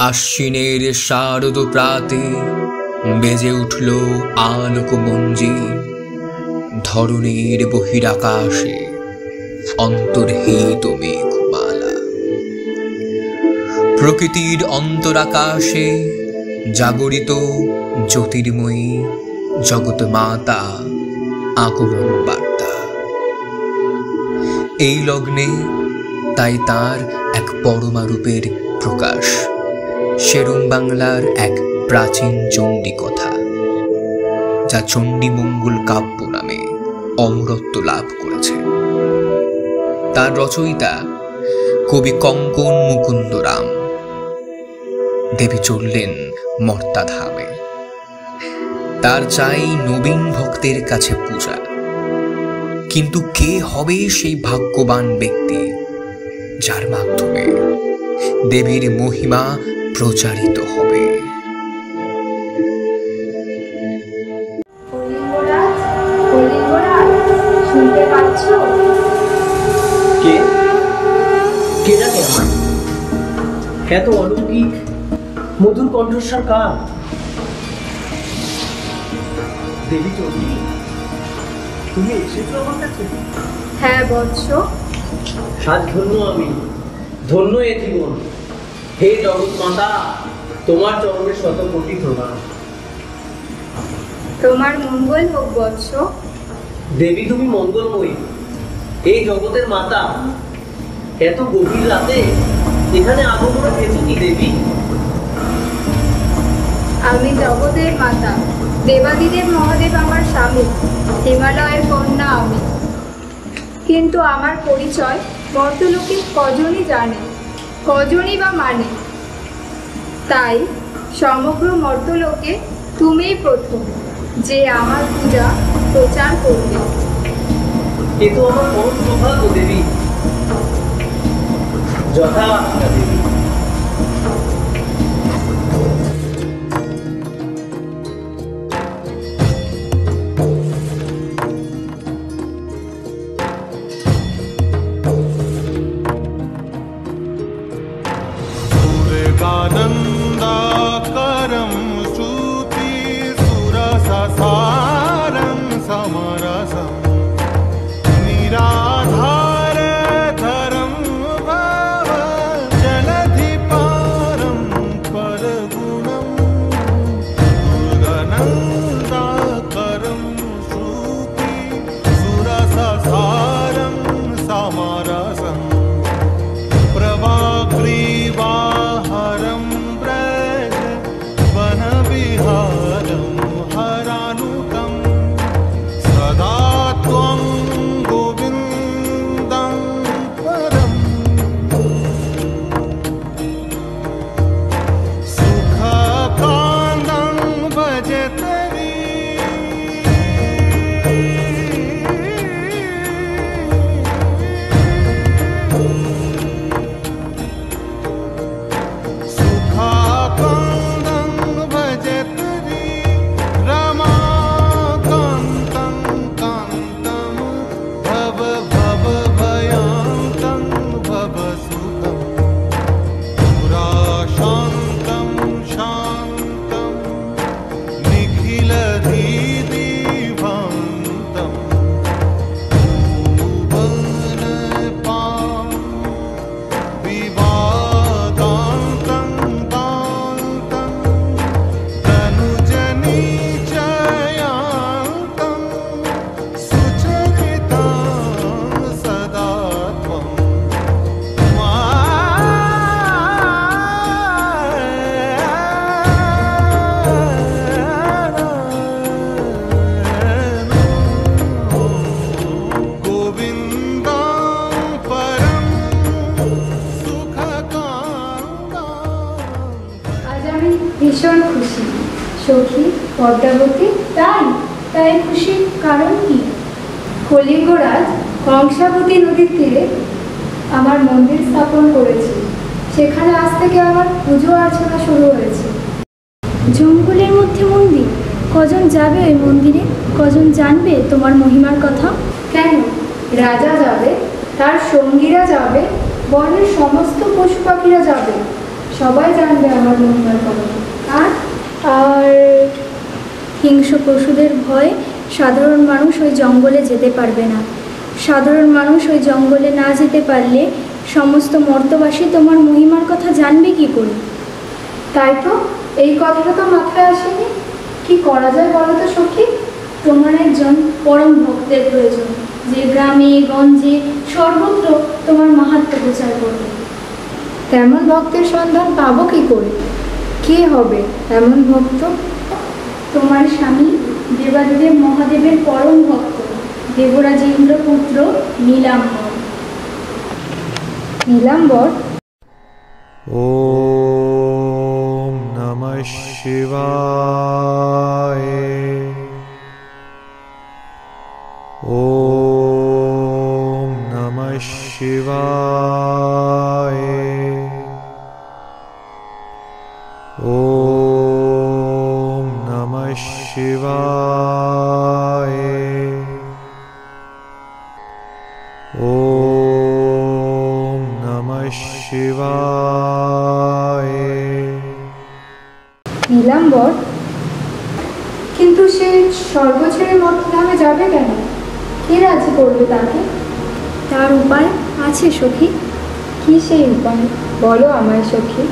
আশ্বিনের শারদ প্রাতে বেজে উঠল আলোকমঞ্জির। ধরণীর বহিরাকাশে অন্তর্হিত মেঘমালা। প্রকৃতির অন্তরাকাশে জাগরিত জ্যোতির্ময়ী জগৎ মাতা আগমন বার্তা। এই লগ্নে তাই তার এক পরমারূপের প্রকাশ। সেরম বাংলার এক প্রাচীন চণ্ডী কথা, যা চণ্ডীমঙ্গল কাব্য নামে অমরত্ব লাভ করেছে। তার রচয়িতা কবি কঙ্কন মুকুন্দ রাম। দেবী চললেন মর্তাধামে। তার চাই নবীন ভক্তের কাছে পূজা। কিন্তু কে হবে সেই ভাগ্যবান ব্যক্তি যার মাধ্যমে দেবীর মহিমা প্রচারিত হবে? শুনতে পাচ্ছ? কে কে ডাকে আমার? এত অলৌকিক মধুর কণ্ঠস্বর কার? দেবী চণ্ডী, তুমি এসেছো আমার কাছে? হ্যাঁ বৎস। আজ ধন্য আমি, ধন্য এ জীবন। হে জগৎ মাতা, তোমার চরণে শত কোটি প্রণাম। তোমার মঙ্গল হোক বৎস। দেবী তুমি মঙ্গলময়ী, এই জগতের মাতা। এত গভীর রাতে এখানে আগমন হয়েছে কি দেবী? আমি জগতের মাতা, দেবাদিদেব মহাদেব আমার স্বামী, হিমালয়ের কন্যা আমি। কিন্তু আমার পরিচয় মর্তলোকে কজনই জানে, কজনই বা মানে। তাই সমগ্র মর্তলোকে তুমিই প্রথম যে আমার পূজা প্রচার করবে। এ তো আমার পরম সৌভাগ্য দেবী। যথা আজ্ঞা দেবী। नन्दाकरं श्रुति सुरससारं समरसं निराधारधरं भव जलधिपारं परगुणं दुर्गनन्दाकरं श्रुति सुरससारं समरसं प्रवाग्रीवाहरं व्रज वनविहारं हरानुतं सदा त्वं गोविन्दं परम् सुखकान्दं भजतरि सुखाकान्दं भजतरि रमाकान्तं कान्तं भव भव भयान्तं भव सुखं पुराशान्तं शान्तं निखिलधीदिभान्तं भुवनपां विवादान्तं दान्तं तनुजनिचयान्तं सुचरितां सदा त्वं गोविन्दं परं सुखकान्दं। আজ আমি ভীষণ খুশি সখী পদ্মাবতী। তাই খুশির কারণ কি? কলিঙ্গরাজ কংসাবতী নদীর তীরে আমার মন্দির স্থাপন করেছে। সেখানে আজ থেকে আমার পুজো অর্চনা শুরু হয়েছে। জঙ্গলের মধ্যে মন্দির, কজন যাবে ওই মন্দিরে? কজন জানবে তোমার মহিমার কথা? কেন? রাজা যাবে, তার সঙ্গীরা যাবে, বনের সমস্ত পশু পাখিরা যাবে, সবাই জানবে আমার মহিমার কথা। আর আর হিংস্র পশুদের ভয়ে সাধারণ মানুষ ওই জঙ্গলে যেতে পারবে না। সাধারণ মানুষ ওই জঙ্গলে না যেতে পারলে সমস্ত মর্তবাসী তোমার মহিমার কথা জানবে কি করে? তাই তো, এই কথাটা তো মাথায় আসেনি। কি করা যায় বলো তো সখী? তোমার একজন পরম ভক্তের প্রয়োজন, যে গ্রামে গঞ্জে সর্বত্র তোমার মাহাত্ম্য প্রচার করবে। তেমন ভক্তের সন্ধান পাবো কি করে? কে হবে এমন ভক্ত? তোমার স্বামী দেবাদিদেব মহাদেবের পরম ভক্ত দেবরাজ ইন্দ্রপুত্র নীলাম্বর। নীলাম্বর? ॐ नमः शिवाय। ॐ नमः शिवाय। ॐ नमः शिवाय। ॐ नमः शिवाय। নীলাম্বর? কিন্তু সে স্বর্গ ছেড়ে মর্তধামে যাবে কেন? কে রাজি করবে তাকে? তার উপায় আছে সখী। কি সেই উপায় বলো আমায় সখী।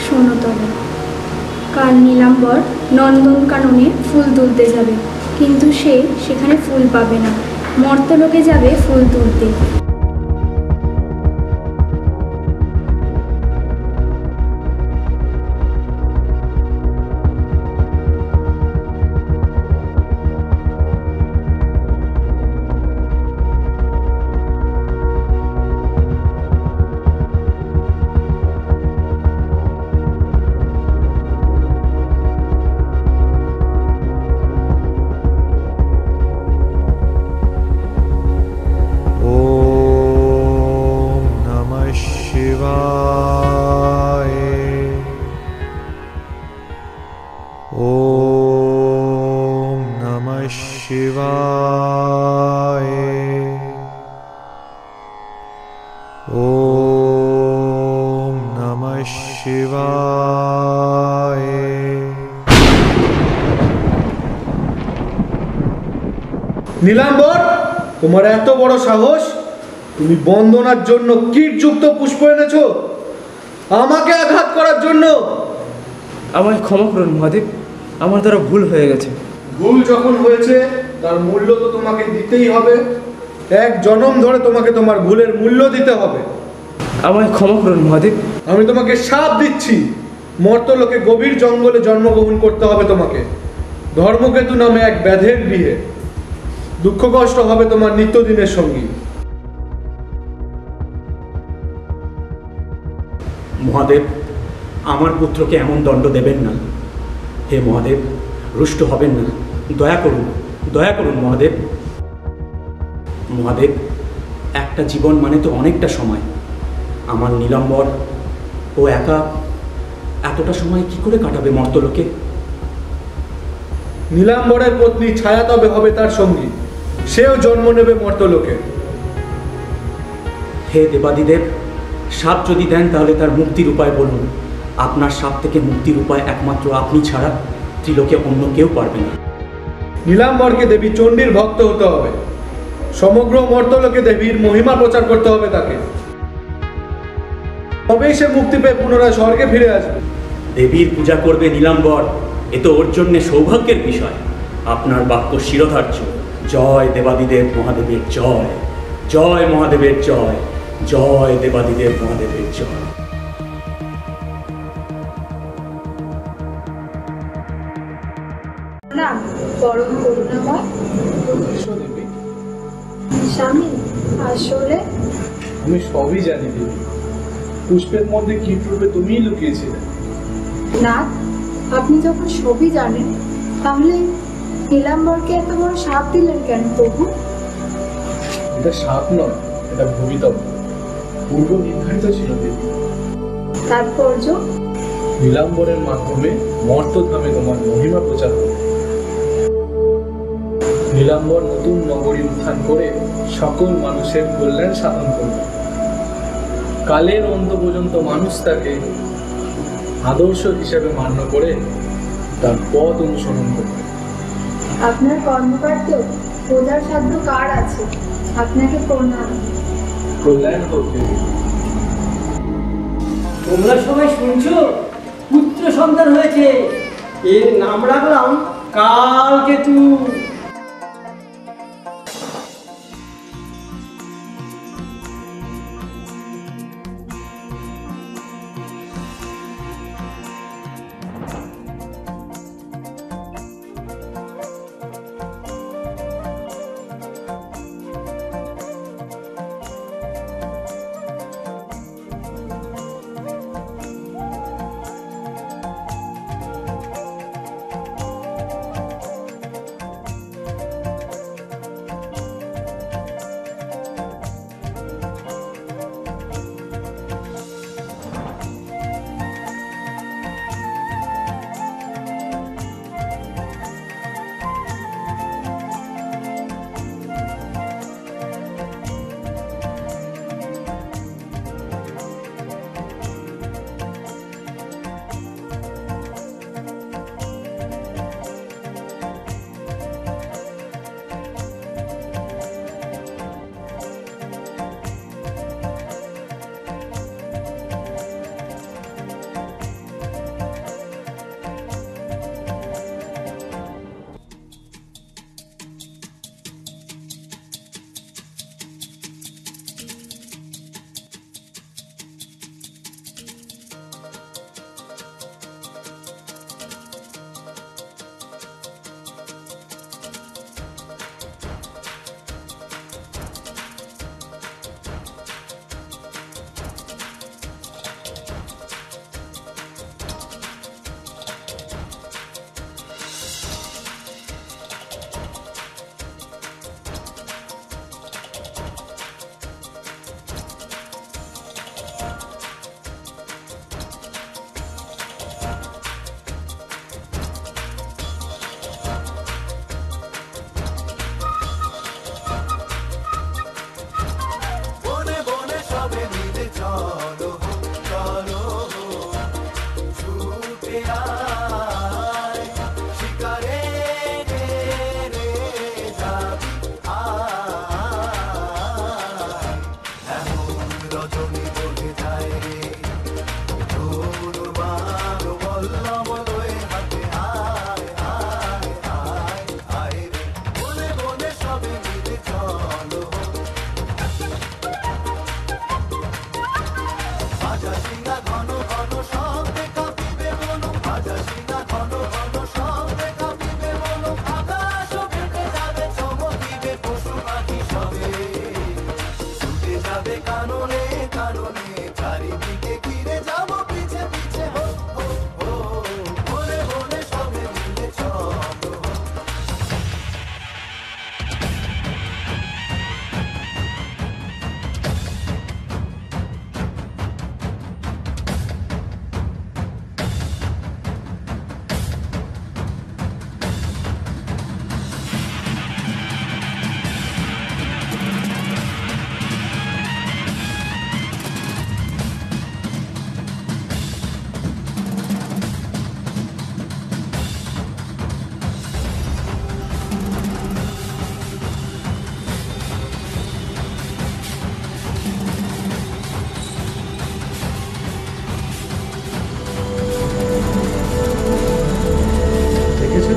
শোনো তবে। কাল নীলাম্বর নন্দনকাননে ফুল তুলতে যাবে, কিন্তু সে সেখানে ফুল পাবে না। মর্তলোকে যাবে ফুল তুলতে। নীলাম্বর, তোমার এত বড় সাহস! তুমি বন্দনার জন্য কীটযুক্ত পুষ্প এনেছো আমাকে আঘাত করার জন্য। আমায় ক্ষমা করুন মহাদেব, আমার দ্বারা ভুল হয়ে গেছে। ভুল যখন হয়েছে তার মূল্য তো তোমাকে দিতেই হবে। এক জনম ধরে তোমাকে তোমার ভুলের মূল্য দিতে হবে। আমায় ক্ষমা করুন মহাদেব। আমি তোমাকে শাপ দিচ্ছি, মর্তলোকে গভীর জঙ্গলে জন্মগ্রহণ করতে হবে তোমাকে, ধর্মকেতু নামে এক ব্যাধের গৃহে। দুঃখ কষ্ট হবে তোমার নিত্যদিনের সঙ্গী। মহাদেব, আমার পুত্রকে এমন দণ্ড দেবেন না। হে মহাদেব, রুষ্ট হবেন না, দয়া করুন, দয়া করুন মহাদেব। মহাদেব, একটা জীবন মানে তো অনেকটা সময়। আমার নীলাম্বর ও একা এতটা সময় কি করে কাটাবে মর্তলোকে? নীলাম্বরের পত্নী ছায়া তবে হবে তার সঙ্গী, সেও জন্ম নেবে মর্তলোকে। হে দেবাদিদেব, সাপ যদি দেন তাহলে তার মুক্তির উপায় বলুন। আপনার সাপ থেকে মুক্তির উপায় একমাত্র আপনি ছাড়া ত্রিলোকে অন্য কেউ পারবে না। নীলাম্বরকে দেবী চণ্ডীর ভক্ত হতে হবে, সমগ্র মর্তলোকে দেবীর মহিমা প্রচার করতে হবে তাকে, তবেই সে মুক্তি পেয়ে পুনরায় স্বর্গে ফিরে আসবে। দেবীর পূজা করবে নীলাম্বর, এ তো ওর জন্যে সৌভাগ্যের বিষয়। আপনার বাক্য শিরোধার্য। জয় দেবাদিদেব মহাদেবের জয়, জয় মহাদেবের জয়, জয় দেবাদিদেব মহাদেবের জয়। না, পরম করুণাময় স্বামী, আসলে আমি সবই জানি দেবী। পুষ্পের মধ্যে কীট রূপে তুমিই লুকিয়েছিলে। না, আপনি যখন সবই জানেন তাহলে নীলাম্বরকে এত বড় শাপ দিলেন কেন প্রভু? এটা শাপ নয়, এটা ভবিতব্য, পূর্ব নির্ধারিত ছিল দেবী। তাৎপর্য? নীলাম্বরের মাধ্যমে মর্তধামে তোমার মহিমা প্রচার হবে। নীলাম্বর নতুন নগরী উত্থান করে সকল মানুষের কল্যাণ সাধন করবে। কালের অন্ত পর্যন্ত মানুষ তাকে আদর্শ হিসেবে মান্য করে তার পথ অনুসরণ করবে। আপনার কর্মকাণ্ড বোঝার সাধ্য কার আছে? আপনাকে প্রণাম। কল্যাণ হোক দেবী। তোমরা সবাই শুনছো, পুত্র সন্তান হয়েছে, এর নাম রাখলাম কালকেতু।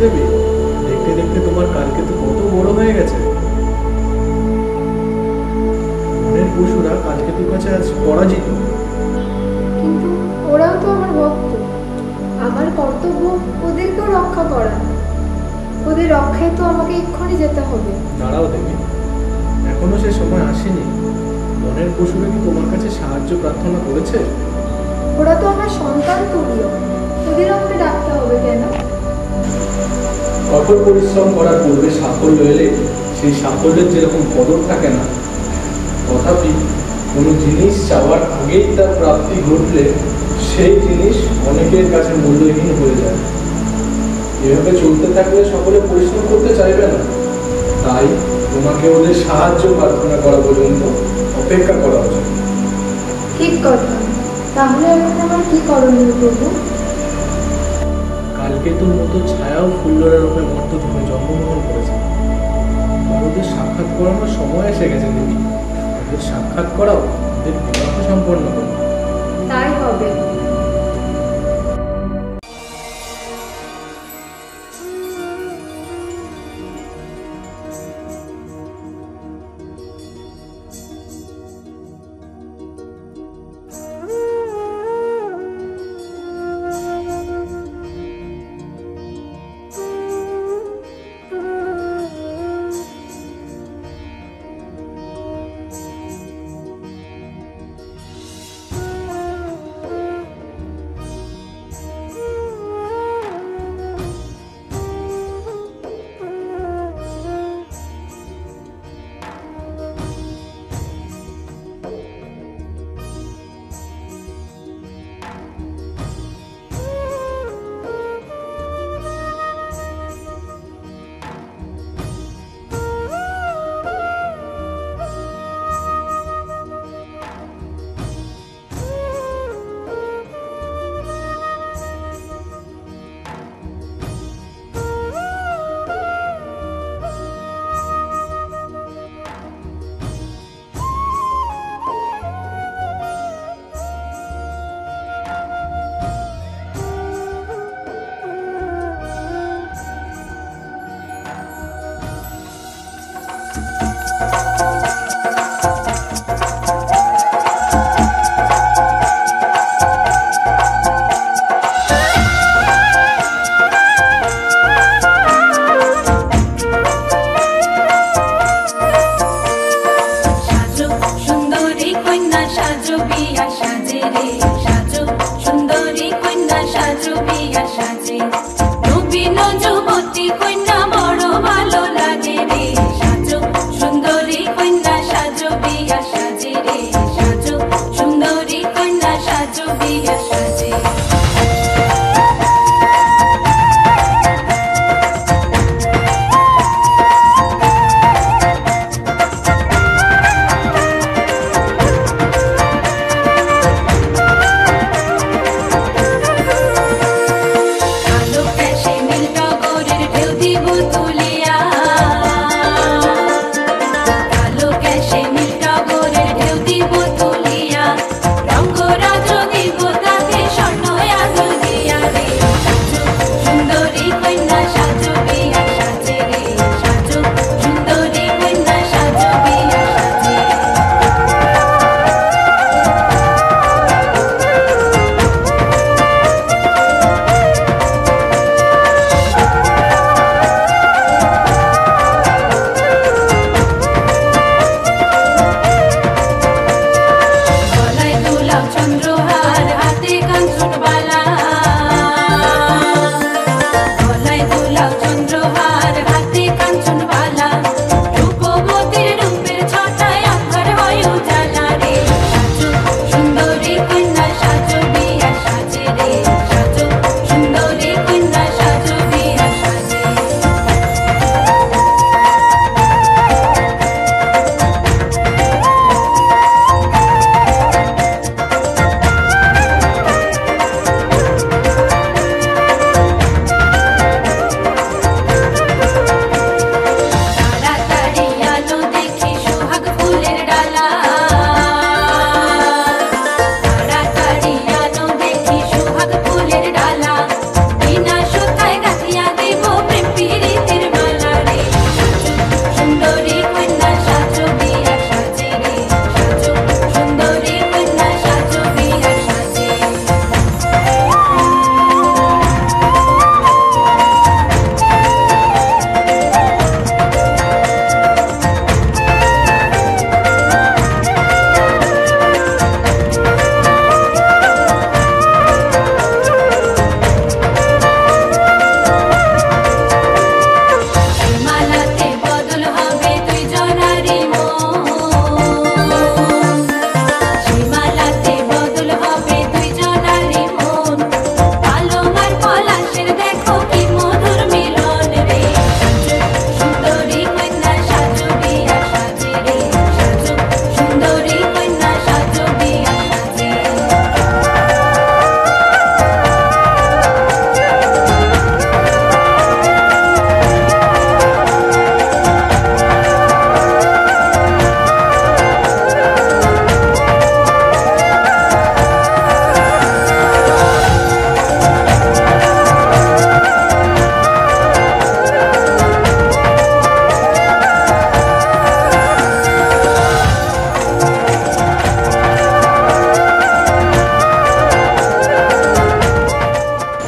দেবী, দেখতে দেখতে তোমার কালকেতু কত বড় হয়ে গেছে। মনের পশুরা কালকেতুর কাছে আজ পরাজিত। কিন্তু ওরাও তো আমার ভক্ত, আমার কর্তব্য ওদেরকেও রক্ষা করা। ওদের রক্ষায় তো আমাকে এক্ষুনি যেতে হবে। দাঁড়াও দেবী, এখনো সে সময় আসেনি। মনের পশুরা কি তোমার কাছে সাহায্য প্রার্থনা করেছে? ওরা তো আমার সন্তান তুল্য, ওদের আমাকে ডাকতে হবে কেন? কঠোর পরিশ্রম করার পূর্বে সাফল্য এলে সেই সাফল্যের যেরকম কদর থাকে না, তথাপি কোনো জিনিস চাওয়ার আগেই তার প্রাপ্তি ঘটলে সেই জিনিস অনেকের কাছে মূল্যহীন হয়ে যায়। এভাবে চলতে থাকলে সকলে পরিশ্রম করতে চাইবে না। তাই তোমাকে ওদের সাহায্য প্রার্থনা করা পর্যন্ত অপেক্ষা করা উচিত। ঠিক কথা। তাহলে এখন আমার কি করণীয় প্রভু? ধূমকেতুর মতো ছায়াও ফুল্লরা রূপে মর্তভূমে জন্মগ্রহণ করেছে। ওদের সাক্ষাৎ করানোর সময় এসে গেছে দেবী। ওদের সাক্ষাৎ করাও, ওদের বিবাহ সম্পন্ন করো। তাই হবে। দিব তুলিয়া রঙ্গরাজ দিব তাতে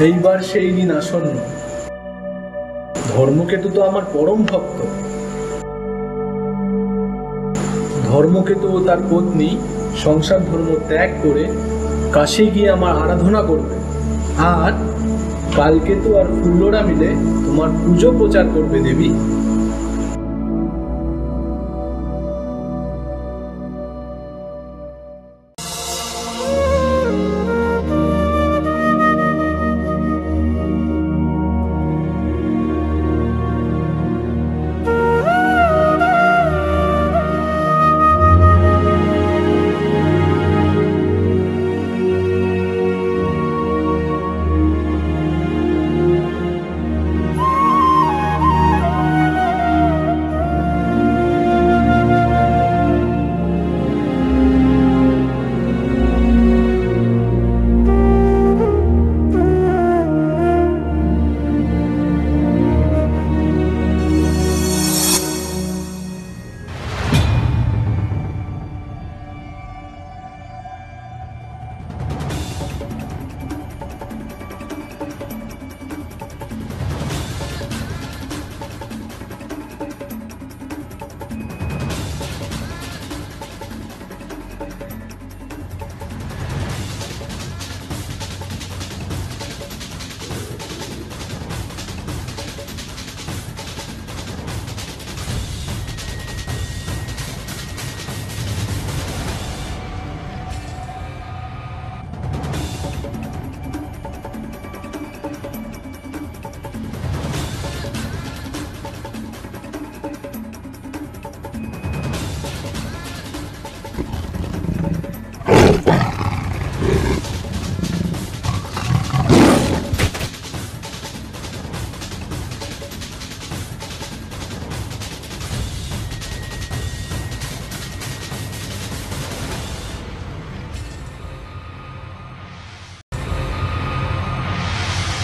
এইবার সেই দিন আসন্ন। ধর্মকেতু তো আমার পরম ভক্ত। ধর্মকেতু ও তার পত্নী সংসার ধর্ম ত্যাগ করে কাশী গিয়ে আমার আরাধনা করবে, আর কালকেতু আর ফুল্লরা মিলে তোমার পুজো প্রচার করবে দেবী।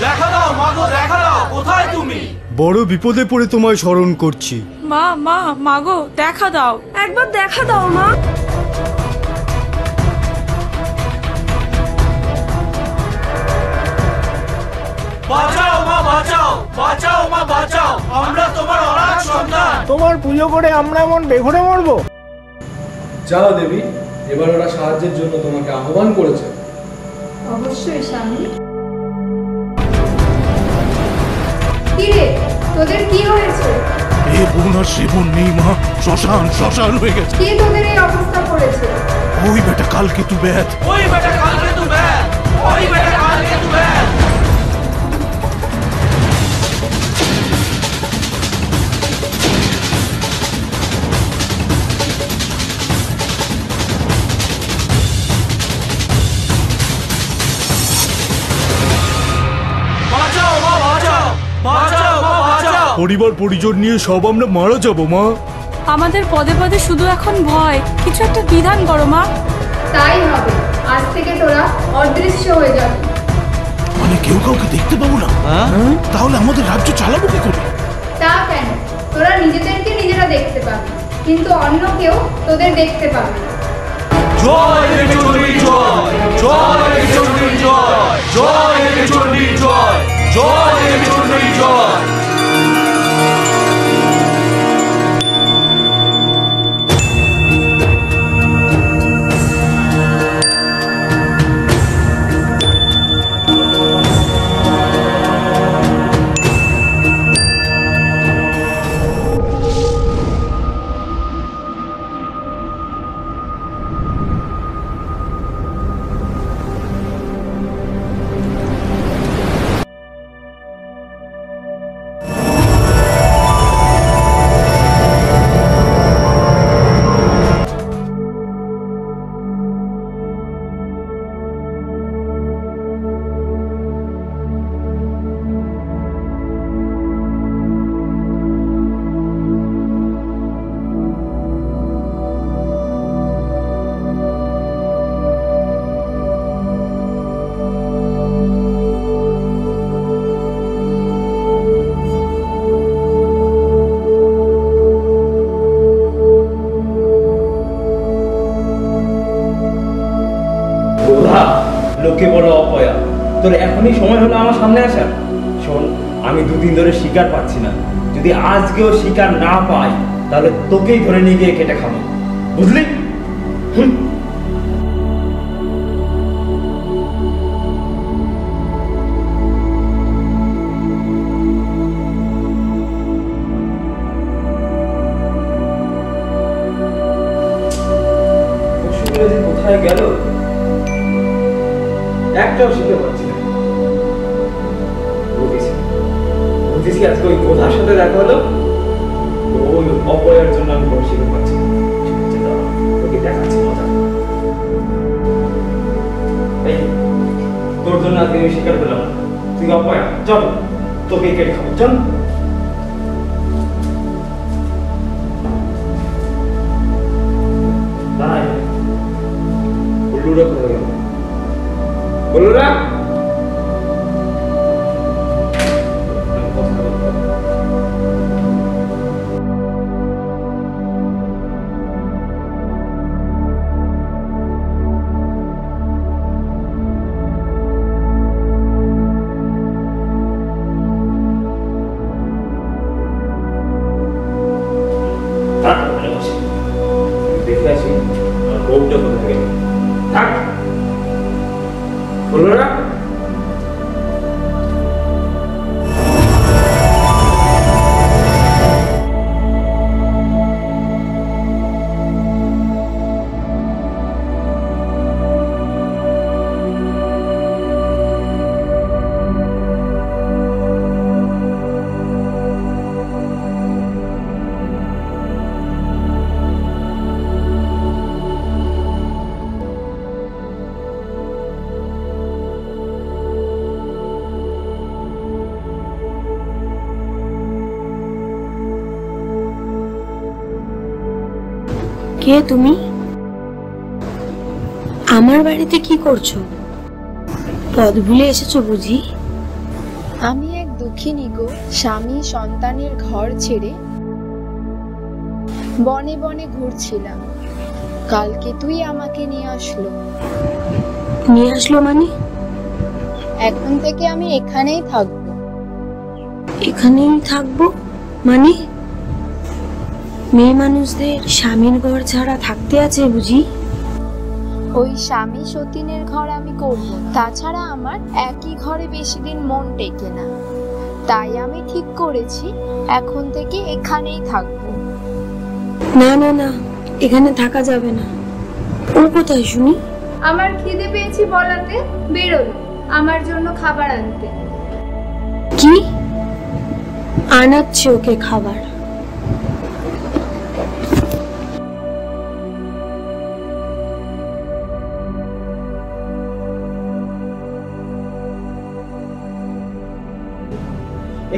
দেখা দাও মাগো, দেখা দাও, কোথায় তুমি? বড় বিপদে পড়ে তোমায় স্মরণ করছি। মা মা মাগো দেখা দাও, একবার দেখা দাও মা। বাঁচাও মা, বাঁচাও, বাঁচাও মা, বাঁচাও, আমরা তোমার অনাথ সন্তান। তোমার পুজো করে আমরা এমন বেঘরে মরবো? যাও দেবী, এবার ওরা সাহায্যের জন্য তোমাকে আহ্বান করেছে। অবশ্যই স্বামী। কি রে, তোদের কি হয়েছে? এ বোন আর সে বোন নেই মা, শ্মশান শ্মশান হয়ে গেছে। কে তোদের এই অবস্থা করেছে? ওই বেটা কালকেতু ব্যাধ, ওই বেটা কালকেতু ব্যাধ, ওই বেটা কালকেতু ব্যাধ। পরিবার পরিজন নিয়ে সব আমরা মারা যাব মা। আমাদের পদে পদে শুধু এখন ভয়, কিছু একটা বিধান করো মা। তাই হবে, আজ থেকে তোরা অদৃশ্য হয়ে যাবে। মানে কেউ কাউকে দেখতে পাবো না? তাহলে আমাদের রাজ্য চালাবো কি করে? তা কেন, তোরা নিজেদেরকে নিজেরা দেখতে পাবি, কিন্তু অন্য কেউ তোদের দেখতে পাবে না। জয় দেবীচণ্ডী জয়, জয় দেবীচণ্ডী জয়, জয় দেবীচণ্ডী জয়, জয় দেবীচণ্ডী জয়। লোকে বড় অপয়া, তোর এখনই সময় হলো আমার সামনে আসার? শোন, আমি দুদিন ধরে শিকার পাচ্ছি না, যদি আজকেও শিকার না পাই তাহলে তোকেই ধরে নিয়ে গিয়ে কেটে খাবো, বুঝলি? কোথায় গেল একটাও শিখতে পারছি না। বুঝেছি আজকে ওই কোথার সাথে দেখা হলো, ওই অপয়ার জন্য আমি কোনো শিখতে পারছি না। তোকে দেখাচ্ছি মজা। এই তোর জন্য আজকে আমি শিকার পেলাম না, তুই অপয়া, চল তোকে কেটে খাবো, চল। বললুরা কোথায় গেল? বললুরা দেখে আসি বউটা কোথায় গেল। থাক বললুরা। কে তুমি? আমার বাড়িতে কি করছো? পথ ভুলে এসেছো বুঝি? আমি এক দুঃখিনী গো, স্বামী সন্তানের ঘর ছেড়ে বনে বনে ঘুরছিলাম। কালকে তুই আমাকে নিয়ে আসলো। নিয়ে আসলো মানে? এখন থেকে আমি এখানেই থাকবো। এখানেই থাকবো মানে? মেয়ে মানুষদের স্বামীর ঘর ছাড়া থাকতে আছে বুঝি? ওই স্বামী সতীনের ঘর আমি করব না। তাছাড়া আমার একই ঘরে বেশি দিন মন টেকে না, তাই আমি ঠিক করেছি এখন থেকে এখানেই থাকবো। না না না, এখানে থাকা যাবে না। ও কোথায় শুনি? আমার খিদে পেয়েছি বলাতে বেরোলো আমার জন্য খাবার আনতে। কি আনাচ্ছে ওকে খাবার?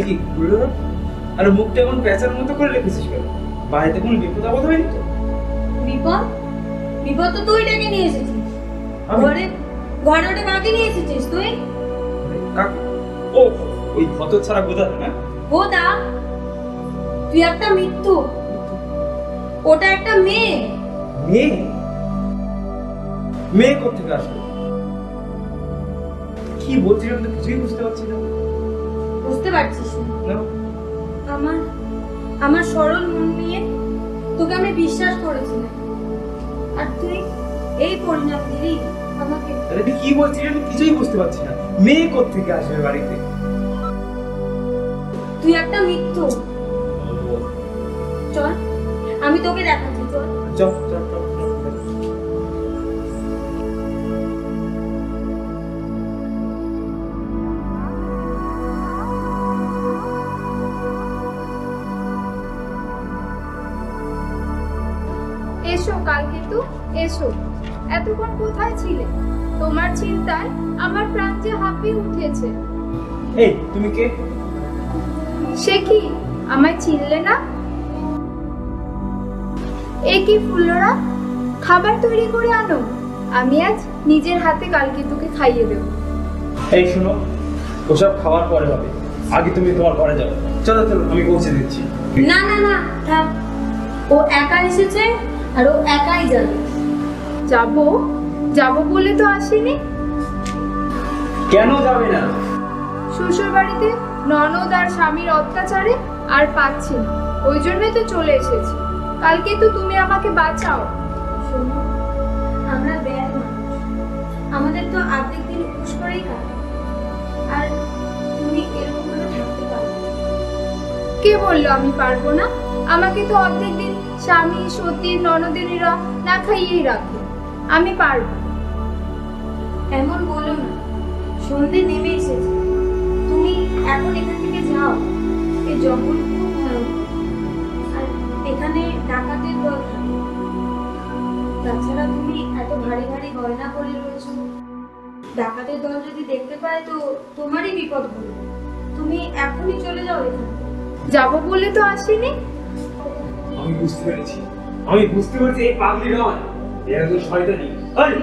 কি বললুরা? আরে মুখটা এমন পেঁচার মতো করে রেখেছিস কেন? বাড়িতে কোনো বিপদ আপদ হয়নি তো? বিপদ? বিপদ তো তুই ডেকে নিয়ে এসেছিস। ঘরে ওটা কাকে নিয়ে এসেছিস তুই? কাকে? ও ওই হতচ্ছাড়া গোদা না? গোদা? তুই একটা মৃত্যু, ওটা একটা মেয়ে। মেয়ে? মেয়ে কোথেকে আসলো? কি বলছিস আমি তো কিছুই বুঝতে পারছি না। বুঝতে পারছিস না? আমার সরল মন নিয়ে তোকে আমি বিশ্বাস করেছিলাম, আর তুই এই পরিণাম দিলি আমাকে। আরে তুই কি বলছিস আমি কিছুই বুঝতে পারছি না। মেয়ে কোথেকে আসবে বাড়িতে? তুই একটা মৃত্যু। চল আমি তোকে দেখাচ্ছি, চল চল চল চল। এসো কালকেতু, এসো। এতক্ষণ কোথায় ছিলে? তোমার চিন্তায় আমার প্রাণ যে হাঁপিয়ে উঠেছে। এই তুমি কে? সে কি, আমায় চিনলে না? এ কি ফুলরা, খাবার তৈরি করে আনো, আমি আজ নিজের হাতে কালকেতুকে খাইয়ে দেব। এই শোনো, ওসব খাওয়ার পরে হবে, আগে তুমি তোমার ঘরে যাও। চলো চলো, আমি পৌঁছে দিচ্ছি। না না না থাক, ও একা এসেছে আর ও একাই যাবে। যাবো যাবো বলে তো আসেনি। কেন যাবে না? শ্বশুর বাড়িতে ননদ আর স্বামীর অত্যাচারে আর পাচ্ছি না, ওই জন্যই তো চলে এসেছি। কালকে তো তুমি আমাকে বাঁচাও। শোনো, আমরা ব্যাড মানুষ, আমাদের তো অর্ধেক দিন উপোস করেই কাটে, আর তুমি এরকম ভাবে থাকতে পারবে? কে বললো আমি পারবো না? আমাকে তো অর্ধেক দিন স্বামী সতী ননদিনীরা না খাইয়েই রাখে, আমি পারবো। এমন বলো না, সন্ধে নেমে এসেছে, তুমি এখন এখান থেকে যাও। এই জঙ্গল খুব ভয়ঙ্কর, আর এখানে ডাকাতের দল থাকে। তাছাড়া তুমি এত ভারী ভারী গয়না পরে রয়েছো, ডাকাতের দল যদি দেখতে পায় তো তোমারই বিপদ হবে। তুমি এখনই চলে যাও এখান থেকে। যাবো বলে তো আসিনি। আমি বুঝতে পেরেছি, আমি বুঝতে পারছি এই পাগলি নয়, এরা তো শয়তানি। এই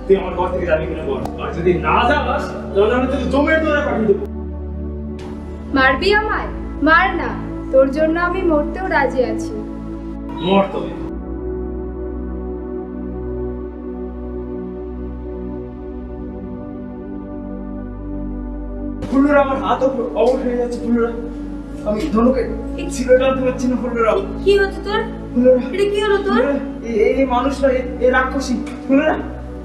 তুই আমার ঘর থেকে যাবি কিনা বল, আর যদি না যাস তাহলে আমি তোকে জমের দৌড়ে পাঠিয়ে দেবো। মারবি আমায়? মার না, তোর জন্য আমি মরতেও রাজি আছি। মর তবে। ফুলরা আমার হাত অবশ হয়ে যাচ্ছে। ফুলরা আমি ধনুকে ছিঁড়ে টানতে পারছি না। ফুলরা কি হচ্ছে তোর? এটা কি হলো তোর? এই মানুষরা, এই রাক্ষসী ফুলরা,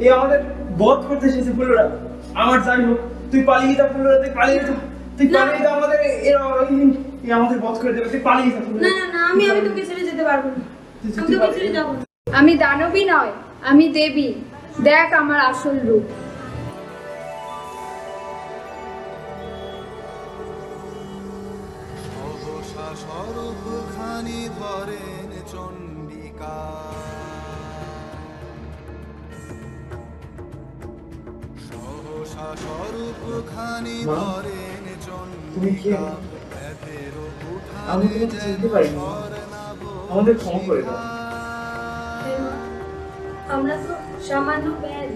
এই আমাদের বধ করতে এসেছে। ফুলরা আমার যাই হোক, তুই পালিয়ে যা। ফুলরা তুই পালিয়ে যা, তুই পালিয়ে যা। আমাদের এই আমাদের বধ করে দেবে, তুই পালিয়ে যা। না না না, আমি তোকে ছেড়ে যেতে পারবো না, আমি তোকে ছেড়ে যাবো না। আমি দানবী নয়, আমি দেবী। দেখ আমার আসল রূপ। স্বরূপখানি ধরেন চণ্ডিকা, সহসা স্বরূপখানি ধরেন চণ্ডিকা। আমি তোমাকে চিনতে পারিনি, আমাদের ক্ষমা করে দাও। আমরা তো সামান্য ব্যাড,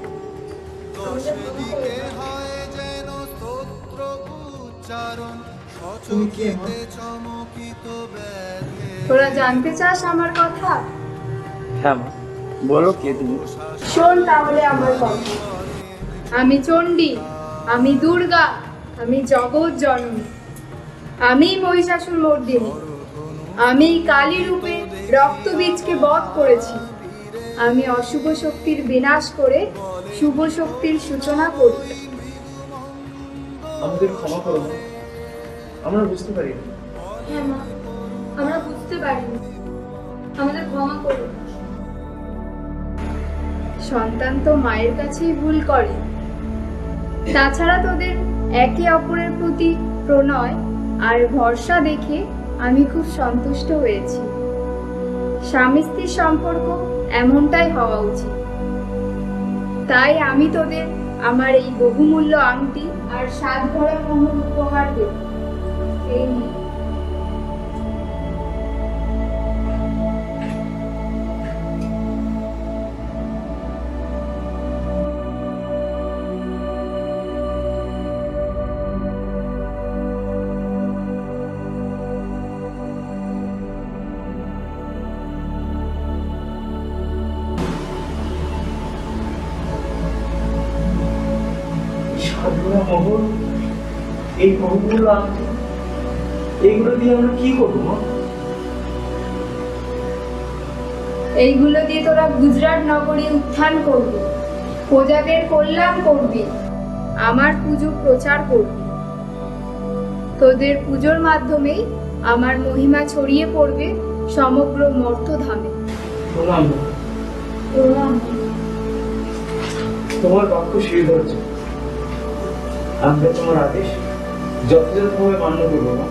হয় যেন স্তোত্র উচ্চারণ, তুমি কে মা? চমকিত তোরা জানতে চাস আমার কথা? হ্যাঁ মা, বলো কে তুমি? শোন তাহলে আমার কথা। আমি চণ্ডী, আমি দুর্গা, আমি জগৎ জননী, আমি মহিষাসুর মর্দিনী, আমি কালী রূপে রক্তবীজকে বধ করেছি। আমি অশুভ শক্তির বিনাশ করে শুভ শক্তির সূচনা করি। আমাদের ক্ষমা করো মা, আমরা বুঝতে পারি না। হ্যাঁ মা, আমরা বুঝতে পারিনি, আমাদের ক্ষমা করো। সন্তান তো মায়ের কাছেই ভুল করে। তাছাড়া তোদের একে অপরের প্রতি প্রণয় আর ভরসা দেখে আমি খুব সন্তুষ্ট হয়েছি। স্বামী স্ত্রীর সম্পর্ক এমনটাই হওয়া উচিত। তাই আমি তোদের আমার এই বহুমূল্য আংটি আর স্বাদ ভরা মোহর উপহার দেব। এই নিয়ে। মোহর, এই বহুমূল্য আংটি, এইগুলো দিয়ে আমরা কি করবো মা? এইগুলো দিয়ে তোরা গুজরাট নগরী উত্থান করবি, প্রজাদের কল্যাণ করবি, আমার পুজো প্রচার করবি। তোদের পুজোর মাধ্যমেই আমার মহিমা ছড়িয়ে পড়বে সমগ্র মর্তধামে। প্রণাম। প্রণাম। তোমার বাক্য শির ধরছে, আমরা তোমার আদেশ যথাযথভাবে মান্য করবো না।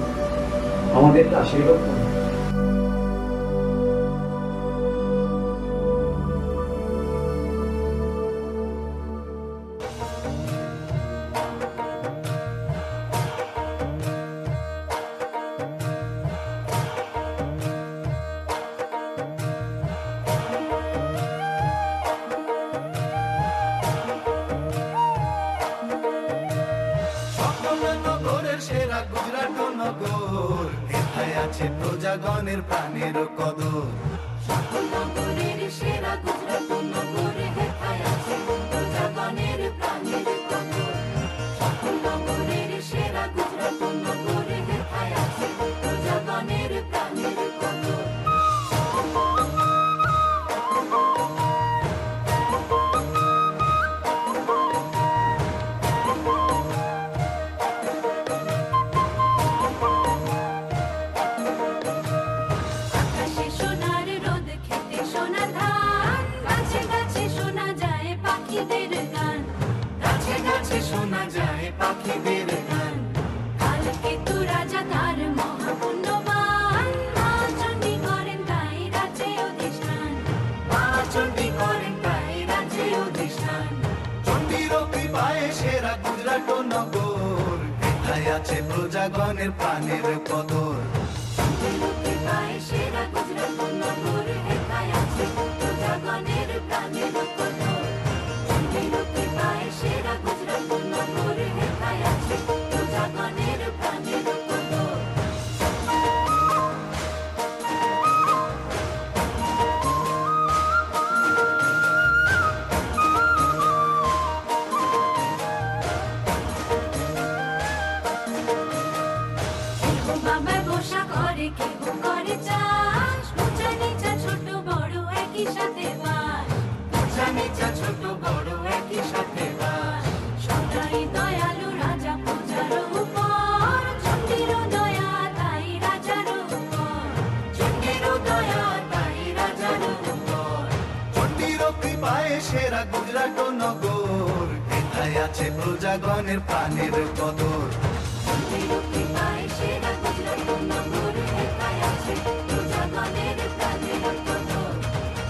আমাদেরকে আশীর্বাদ করো। সেরা গুজরাট নগর, এথায় আছে প্রজাগণের প্রাণের কদর। সকল নগরের সেরা গুজরাট নগর, এথায় আছে প্রজাগণের প্রাণের কদর। সকল শোনা যায় পাখিদের গান। কালকেতু রাজা তার মহাপুণ্যবান, মা চণ্ডী করেন তাই রাজ্যে অধিষ্ঠান। মা চণ্ডী করেন তাই রাজ্যে অধিষ্ঠান। চণ্ডীর কৃপায় সেরা গুজরাট নগর, এথায় আছে প্রজাগণের প্রাণের কদর। চণ্ডীর কৃপায় সেরা গুজরাট নগর, এথায় আছে প্রজাগণের প্রাণের কদর। চণ্ডীর কৃপায় সেরা গুজরাট নগর, এথায় আছে প্রজাগণের প্রাণের কদর। বাবার বসা করে কেউ করে চাষ, উঁচা নিচা ছোট বড় একই সাথে বাস। উঁচা নিচা ছোট বড় একই সাথে বাস। সদাই দয়ালু রাজা প্রজার উপর, চণ্ডীর দয়া তাই রাজার উপর। চণ্ডীর দয়া তাই রাজার উপর। চণ্ডীর কৃপায় সেরা গুজরাট নগর, এথায় আছে প্রজাগণের প্রাণের কদর। চণ্ডীর কৃপায় সেরা গুজরাট নগর, এথায় আছে প্রজাগণের প্রাণের কদর।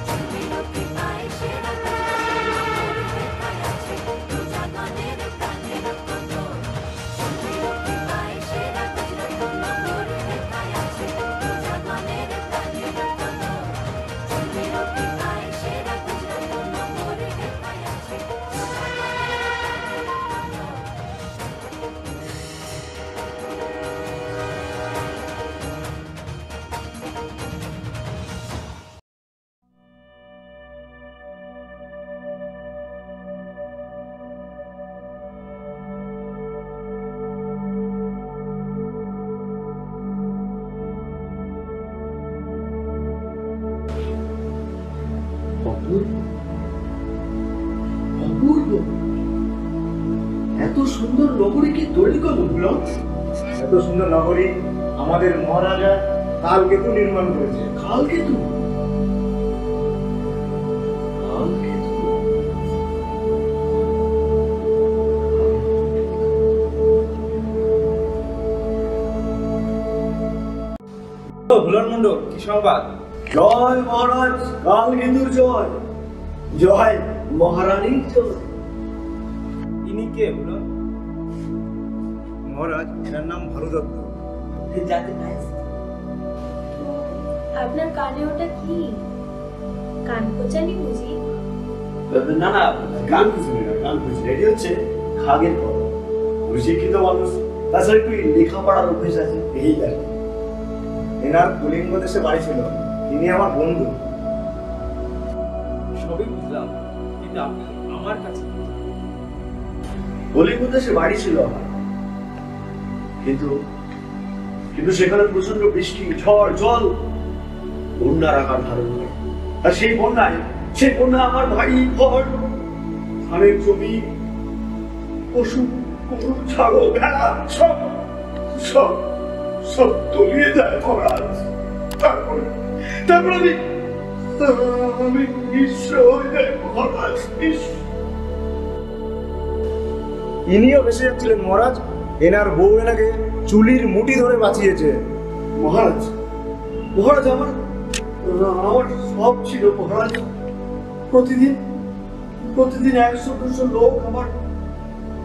চণ্ডীর কৃপায় সেরা গুজরাট নগর, এথায় আছে প্রজাগণের প্রাণের কদর। চণ্ডীর কৃপায় সেরা গুজরাট নগর, এথায় আছে প্রজাগণের প্রাণের কদর। চণ্ডীর কৃপায় সেরা গুজরাট নগর, এথায় আছে অপূর্ব, অপূর্ব। এত সুন্দর নগরী কি তৈরি করবো? এত সুন্দর নগরী আমাদের মহারাজা কালকেতু নির্মাণ করেছে। কালকেতু? ভুলন মন্ডল, কি সংবাদ? জয় মহারাজ, কালকেতুর জয়। জয় মহারানীর জয়। ইনি কে ভুলন? মহারাজ, এনার নাম ভানু দত্ত। আপনার কানে ওটা কি? কান কোচানি বুঝি? না না, গান কিছু নেই, গান কিছু। এটি হচ্ছে খাগের কথা। শিক্ষিত মানুষ, তাছাড়া একটু লেখাপড়ার অভ্যেস আছে, এই আর কি। এনার কলিঙ্গ দেশে বাড়ি ছিল। তিনি আমার বন্ধু। সবই বুঝলাম, কিন্তু আপনি আমার কাছে কলিঙ্গ দেশে বাড়ি ছিল আমার, কিন্তু কিন্তু সেখানে প্রচন্ড বৃষ্টি, ঝড়, জল, বন্যার আকার ধারণ করে। আর সেই বন্যায় আমার বাড়ি, ঘর, ধানের জমি, পশু, গরু, ছাগল, ভেড়া সব সব সব তলিয়ে যায় মহারাজ। তারপরে আমি নিঃস্ব হয়ে যাই মহারাজ, নিঃস্ব। ইনিও ভেসে যাচ্ছিলেন মহারাজ। এনার বউ এনাকে চুলির মুঠি ধরে বাঁচিয়েছে। মহারাজ, মহারাজ, আমার সব ছিল মহারাজ। প্রতিদিন 100-200 লোক আমার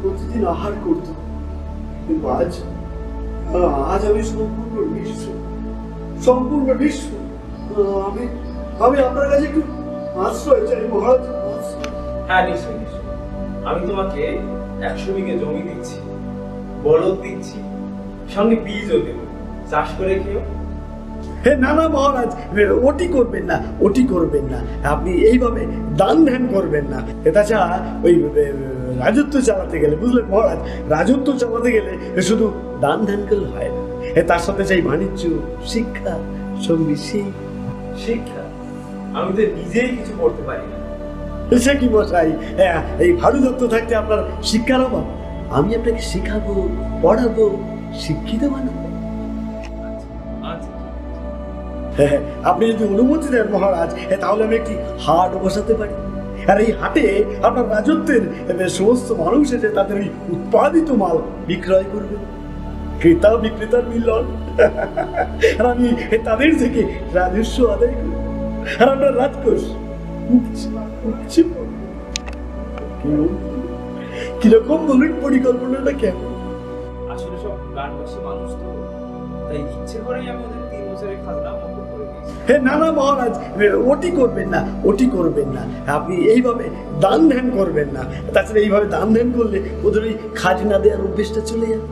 প্রতিদিন আহার করত। কিন্তু আজ আমি সম্পূর্ণ নিঃস্ব। আমি আপনার কাছে একটু আশ্রয় চাই মহারাজ। হ্যাঁ, নিশ্চয়ই নিশ্চয়ই। আমি তোমাকে 100 বিঘে জমি দিচ্ছি, বলদ দিচ্ছি, সঙ্গে বীজও দেব, চাষ করে খেও। না না মহারাজ, ওটি করবেন না। আপনি এইভাবে দান ধ্যান করবেন না। তাছাড়া ওই রাজত্ব চালাতে গেলে, বুঝলেন মহারাজ, রাজত্ব চালাতে গেলে শুধু দান ধ্যান করলে হয় না। তার সাথে চাই বাণিজ্য, শিক্ষা, সঙ্গী শিক্ষা। আমি তো নিজেই কিছু করতে পারি না। সে কি মশাই, এই ভানু দত্ত থাকতে আপনার শিক্ষার অভাব? আমি আপনাকে শিখাবো, পড়াবো, শিক্ষিত বানাবো। আপনি যদি অনুমতি দেন মহারাজ, তাহলে আমি একটি হাট বসাতে পারি। আর এই হাটে আপনার রাজত্বের সমস্ত মানুষ এসে তাদের ওই উৎপাদিত মাল বিক্রয় করবে, ক্রেতা বিক্রেতার মিলন। আর আমি তাদের থেকে রাজস্ব আদায় করব, আর আপনার রাজকোষ কিরকম বলুন পরিকল্পনাটা কেমন? আসলে সব গ্রামবাসী মানুষ তো, তাই ইচ্ছে করেই আমি ওদের 3 বছরের খাজনা মকুব করে দিয়েছি। না না মহারাজ, ওটি করবেন না, ওটি করবেন না। আপনি এইভাবে দান ধ্যান করবেন না। তাছাড়া এইভাবে দান ধ্যান করলে ওদের ওই খাজনা দেওয়ার অভ্যেসটা চলে যাবে,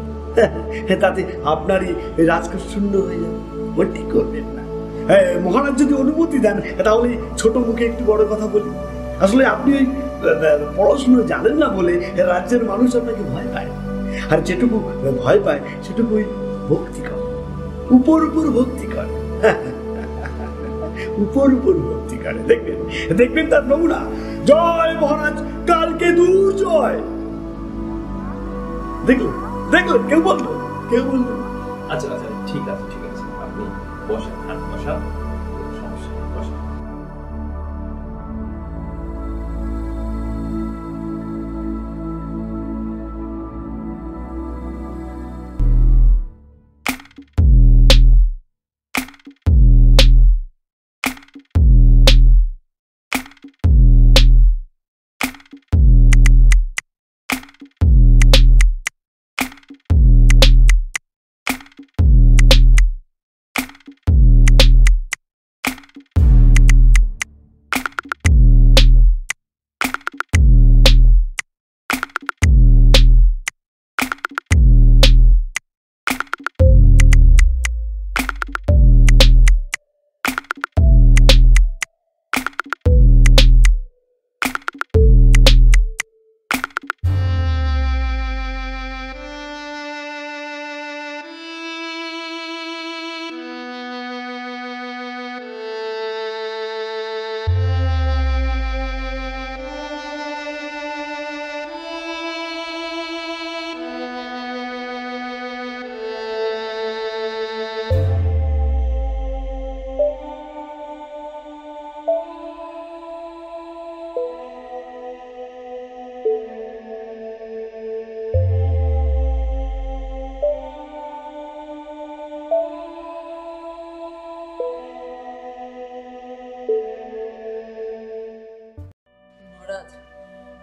তাতে আপনারই রাজকোষ শূন্য হয়ে যাবে। ওটি করবেন না। মহারাজ যদি অনুমতি দেন তাহলে ছোট মুখে একটু বড় কথা বলি। আসলে আপনি ওই পড়াশুনো জানেন না বলে রাজ্যের মানুষ আপনাকে ভয় পায়, আর যেটুকু ভয় পায় সেটুকু ওই ভক্তি করে, উপর উপর ভক্তি করে, উপর উপর ভক্তি করে। দেখবেন দেখবেন তার নমুনা। জয় মহারাজ, কালকে দূর জয়। দেখলেন দেখলেন, কেউ বললো, কেউ বললো। আচ্ছা আচ্ছা, ঠিক আছে ঠিক আছে, আপনি বসেন, আর বসা, সমস্যা নেই, বসেন।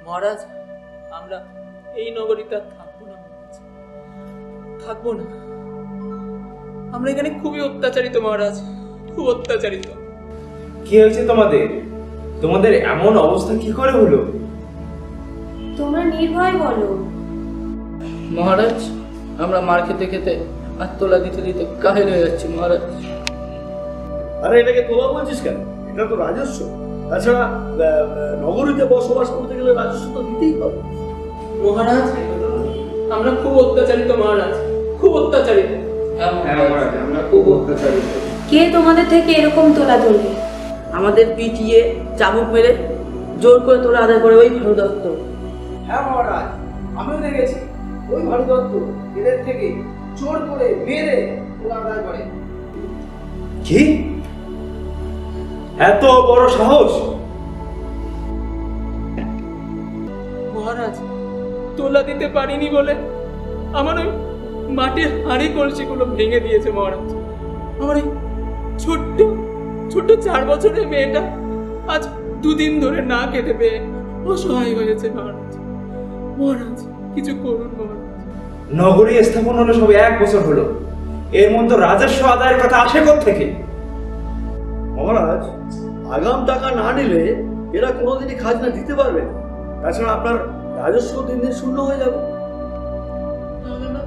মহারাজ, আমরা এই নগরীতে আর থাকবো না, থাকবো না। আমরা এখানে খুবই অত্যাচারিত মহারাজ, খুব অত্যাচারিত। কি হয়েছে তোমাদের? তোমাদের এমন অবস্থা কি করে হলো? তোমরা নির্ভয় বলো। মহারাজ, আমরা মার খেতে খেতে আর তোলা দিতে দিতে কাহিল হয়ে যাচ্ছি মহারাজ। আরে এটাকে তোলা বলছিস কেন? এটা তো রাজস্ব। তাছাড়া নগরীতে বসবাস করতে গেলে রাজস্ব তো দিতেই হবে। মহারাজ, আমরা খুব অত্যাচারিত মহারাজ, খুব অত্যাচারিত। আমরা খুব অত্যাচারিত। কে তোমাদের থেকে এরকম তোলা তুলবে? আমাদের পিটিয়ে চাবুক মেরে জোর করে তোলা আদায় করে ওই ভানু দত্ত। হ্যাঁ মহারাজ, আমিও দেখেছি ওই ভানু দত্ত এদের থেকে জোর করে মেরে তোলা আদায় করে। কি এত বড় সাহস? মহারাজ, তোলা দিতে পারিনি বলে আমার ওই মাটির হাঁড়ি কলসিগুলো ভেঙে দিয়েছে মহারাজ। আমার এই ছোট্ট ছোট্ট 4 বছরের মেয়েটা আজ 2 দিন ধরে না খেতে পেয়ে অসহায় হয়েছে মহারাজ। মহারাজ, কিছু করুন মহারাজ। নগরী স্থাপন হলো সবে 1 বছর হলো, এর মধ্যে রাজস্ব আদায়ের কথা আসে কোত্থেকে? মহারাজ, আগাম টাকা না নিলে এরা কোনোদিনই খাজনা দিতে পারবে না। তাছাড়া আপনার রাজস্ব দিন দিন শূন্য হয়ে যাবে।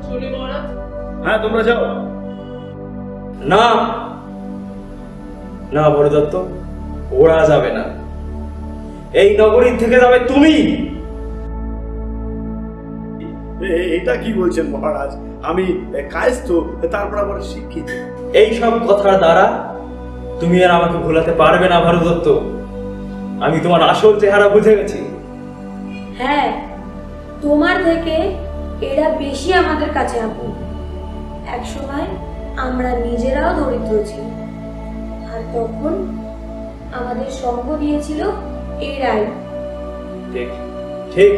চলি মহারাজ। হ্যাঁ, তোমরা যাও। না না বড় দত্ত, ওরা যাবে না। এই নগরী থেকে যাবে তুমি। এটা কি বলছেন মহারাজ? আমি কায়স্থ, তারপর আবার শিক্ষিত। এই সব কথার দ্বারা তুমি আর আমাকে ভোলাতে পারবে না ভারত দত্ত। আমি তোমার আসল চেহারা বুঝে গেছি। হ্যাঁ, তোমার থেকে এরা বেশি আমাদের কাছে আপন। একসময় আমরা নিজেরাও দরিদ্র ছিল, আর তখন আমাদের সঙ্গ দিয়েছিল এরাই। ঠিক ঠিক,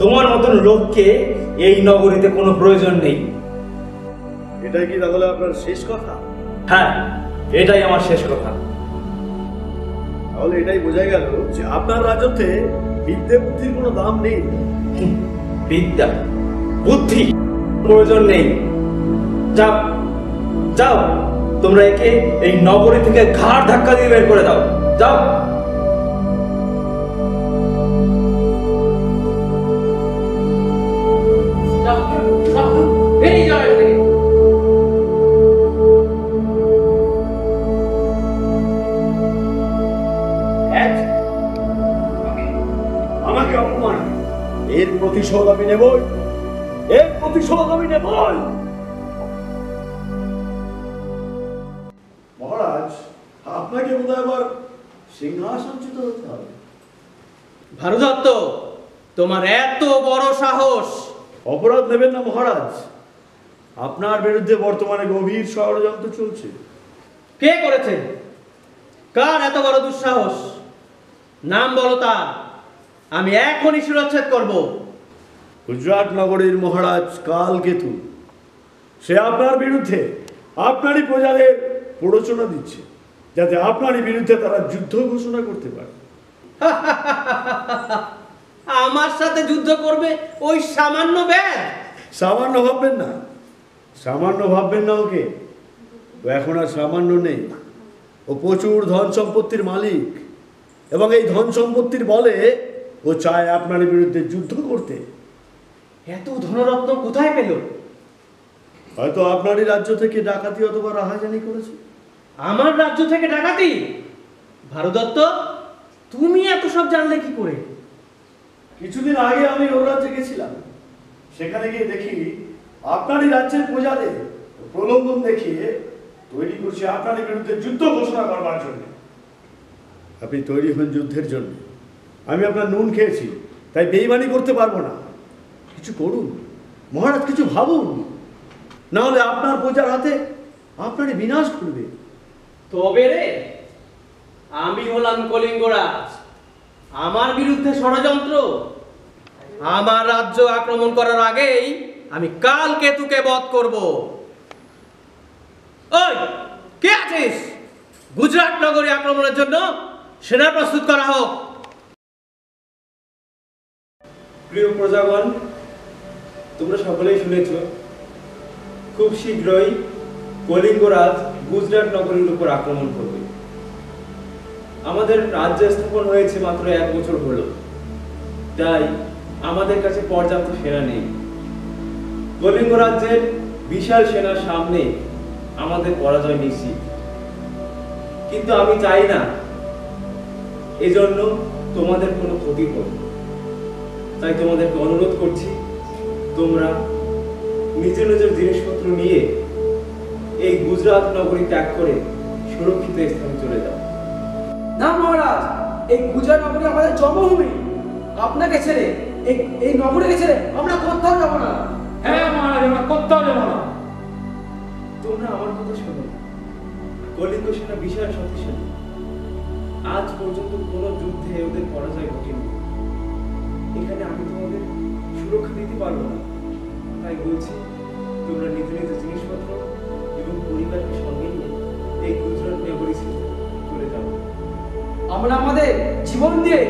তোমার মতন লোককে এই নগরীতে কোনো প্রয়োজন নেই। এটাই কি তাহলে আপনার শেষ কথা? হ্যাঁ, এটাই আমার শেষ কথা। তাহলে এটাই বোঝা গেল যে আপনার রাজত্বে বিদ্যে বুদ্ধির কোনো দাম নেই। বিদ্যা বুদ্ধি প্রয়োজন নেই। যাও যাও, তোমরা একে এই নগরী থেকে ঘাড় ধাক্কা দিয়ে বের করে দাও। যাও। আমাকে অপমান, এর প্রতিশোধ আমি নেবই, এর প্রতিশোধ আমি নেবই। মহারাজ, আপনাকে বোধহয় আবার সিংহাসনচ্যুত হতে হবে। ভানুদত্ত, তোমার এত বড় সাহস! অপরাধ নেবেন না মহারাজ, আপনার বিরুদ্ধে বর্তমানে গভীর ষড়যন্ত্র চলছে। কে করেছে? কার এত বড় দুঃসাহস? নাম বলো তার, আমি এখনই শিরচ্ছেদ করব। গুজরাট নগরীর মহারাজ কালকেতু, সে আপনার বিরুদ্ধে আপনারই প্রজাদের প্ররোচনা দিচ্ছে, যাতে আপনারই বিরুদ্ধে তারা যুদ্ধ ঘোষণা করতে পারে। আমার সাথে যুদ্ধ করবে ওই সামান্য ব্যাগ? সামান্য ভাববেন না, সামান্য ভাববেন না ওকে। ও এখন আর সামান্য নেই, ও প্রচুর ধন সম্পত্তির মালিক, এবং এই ধন সম্পত্তির বলে ও চায় আপনার বিরুদ্ধে যুদ্ধ করতে। এত ধনরত্ন কোথায় পেল? হয়তো আপনারই রাজ্য থেকে ডাকাতি অথবা রাহাজানি করেছে। আমার রাজ্য থেকে ডাকাতি? ভানুদত্ত, তুমি এত সব জানলে কি করে? কিছুদিন আগে আমি ওর রাজ্যে গেছিলাম, সেখানে গিয়ে দেখি আপনারই রাজ্যের প্রজাদের প্রলোভন দেখিয়ে তৈরি করছে আপনারই বিরুদ্ধে যুদ্ধ ঘোষণা করবার জন্য। আপনি তৈরি হন যুদ্ধের জন্য। আমি আপনার নুন খেয়েছি, তাই বেইমানি করতে পারবো না। কিছু করুন মহারাজ, কিছু ভাবুন, না হলে আপনার প্রজার হাতে আপনারই বিনাশ করবে। তবে রে, আমি হলাম কলিঙ্গরাজ, আমার বিরুদ্ধে ষড়যন্ত্র? আমার রাজ্য আক্রমণ করার আগেই আমি কালকেতুকে বধ করব। ওই, কে আছিস? গুজরাট নগরী আক্রমণের জন্য সেনা প্রস্তুত করা হোক। প্রিয় প্রজাগণ, তোমরা সকলেই শুনেছ, খুব শীঘ্রই কলিঙ্গরাজ গুজরাট নগরীর উপর আক্রমণ করবে। আমাদের রাজ্য স্থাপন হয়েছে মাত্র 1 বছর হলো, তাই আমাদের কাছে পর্যাপ্ত সেনা নেই। কলিঙ্গ রাজ্যের বিশাল সেনার সামনে আমাদের পরাজয় নিশ্চিত। কিন্তু আমি চাই না এজন্য তোমাদের কোনো ক্ষতি হোক। তাই তোমাদেরকে অনুরোধ করছি, তোমরা নিজের নিজের জিনিসপত্র নিয়ে এই গুজরাট নগরী ত্যাগ করে সুরক্ষিত স্থানে চলে যাও। না মহারাজ, এই গুজরাট নগরী আমাদের জন্মভূমি। আপনাকে ছেড়ে, এই নগরীকে ছেড়ে আমরা কোথাও যাবো না। হ্যাঁ মহারাজ, আমরা কোথাও যাবো না। তোমরা আমার কথা শোনো, কলিঙ্গ সেনা বিশাল শক্তিশালী। আজ পর্যন্ত কোনো যুদ্ধে ওদের পরাজয় ঘটেনি। এখানে আমি তোমাদের সুরক্ষা দিতে পারবো না, তাই বলছি তোমরা নিজ নিজ জিনিসপত্র এবং পরিবারকে সঙ্গে নিয়ে এই গুজরাট নগরী ছেড়ে চলে যাও। আমরা আমাদের জীবন দিয়ে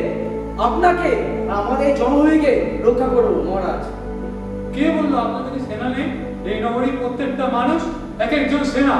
আপনাকে আমাদের জনভূমিকে রক্ষা করবো মহারাজ। কে বললো আপনাদের সেনা নেই? এই নগরীর প্রত্যেকটা মানুষ এক একজন সেনা।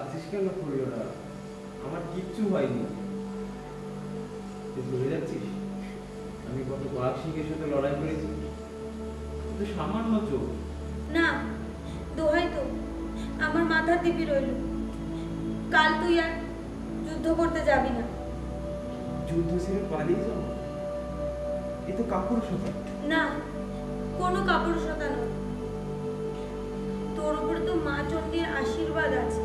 কাঁদছিস কেন ফুলরা? আমার কিচ্ছু হয়নি। তুই ভুলে যাচ্ছিস আমি কত বাঘ সিংহের সাথে লড়াই করেছি? তো সামান্য চোখ। না, দোহাই তো, আমার মাথার দিবি রইল। কাল তুই আর যুদ্ধ করতে যাবি না। যুদ্ধ ছেড়ে পালিয়ে যাবো? এ তো কাপুরুষতা। না, কোনো কাপুরুষতা নয়। তোর উপরে তো মা চণ্ডীর আশীর্বাদ আছে।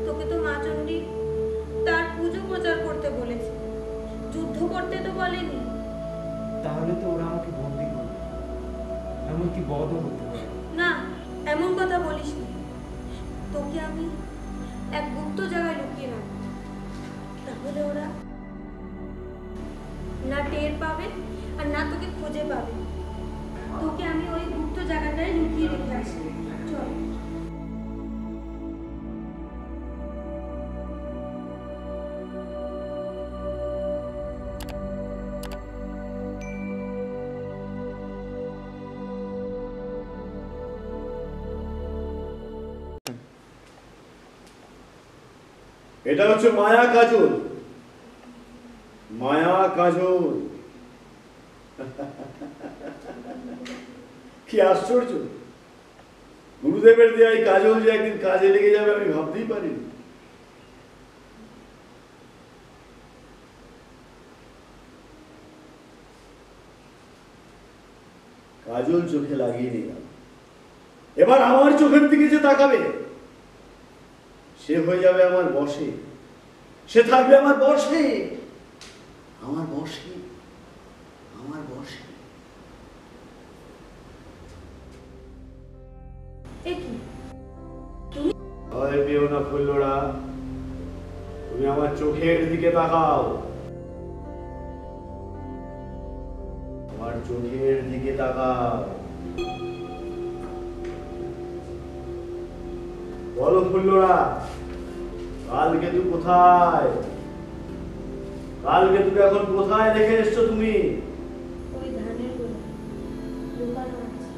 তোকে তো মা চণ্ডী তার পুজো প্রচার করতে বলেছে, যুদ্ধ করতে তো বলেনি। তাহলে তো ওরা আমাকে বন্দি করবে, এমনকি বধও করতে পারে। না, এমন কথা বলিস না। তোকে আমি এক গুপ্ত জায়গায় লুকিয়ে রাখবো, তাহলে ওরা না টের পাবে আর না তোকে খুঁজে পাবে। তোকে আমি ওই গুপ্ত জায়গাটায় লুকিয়ে রেখে আসি। চল। এটা হচ্ছে মায়া কাজল। মায়া কাজল। কি আশ্চর্য! গুরুদেবের দেয়া এই কাজল যে একদিন কাজে লেগে যাবে আমি ভাবতেই পারিনি। কাজল চোখে লাগিয়ে নিলাম। এবার আমার চোখের দিকে যে তাকাবে সে হয়ে যাবে আমার বশে, সে থাকবে আমার বশে, আমার বশে, আমার বশে। ভয় পেও না ফুল্লরা, তুমি আমার চোখের দিকে তাকাও, আমার চোখের দিকে তাকাও। বলো ফুল্লরা, কালকেতু কোথায়? কালকেতুকে এখন কোথায় রেখে এসছো তুমি? ওই ধানের গোলা লুকানো আছে।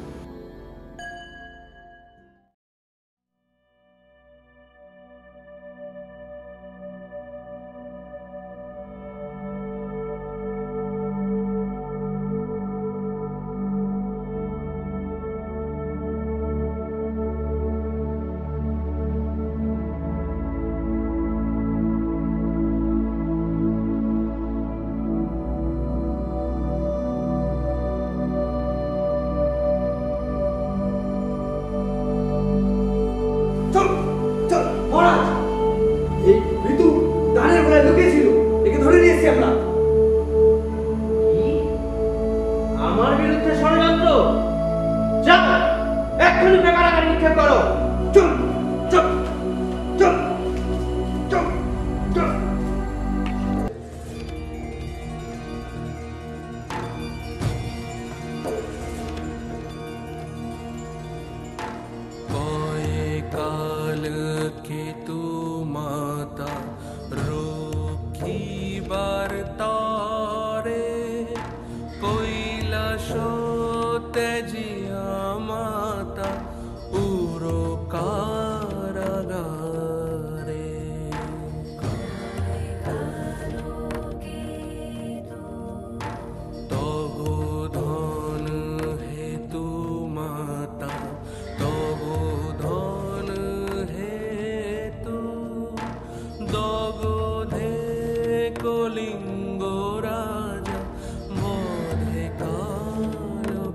আমার বিরুদ্ধে ষড়যন্ত্র? যাও, এক্ষুনি কারাগারে নিক্ষেপ করো। চল চল চল চল চল। काल केतु माता रोकी बारतारे কৈলাস তেজিয়া মাতা উরো কারাগারে। তব ধন হেতু মাতা, তব ধন হেতু দগধে কলিঙ্গ রাজা বধে কালকেতু।